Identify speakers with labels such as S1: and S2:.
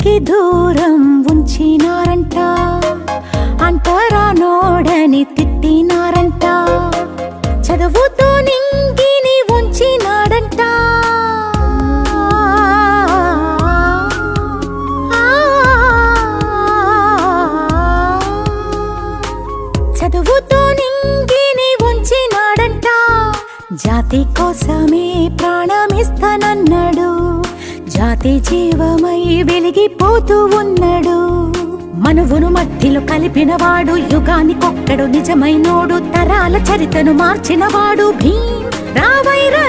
S1: జాతికి దూరం ఉంచినారంట, అంటరా నోడని తిట్టినారంట, చదువుతో నింగిని ఉంచినాడంట. చదువుతో నింగిని ఉంచినాడంట, జాతి కోసమే ప్రాణమిస్తానన్నాడు, జాతి జీవమై వెలిగిపోతూ ఉన్నాడు. మనువును మట్టిలో కలిపినవాడు, యుగానికొక్కడు నిజమైనోడు, తరాల చరితను మార్చినవాడు భీమ్ రావైరా.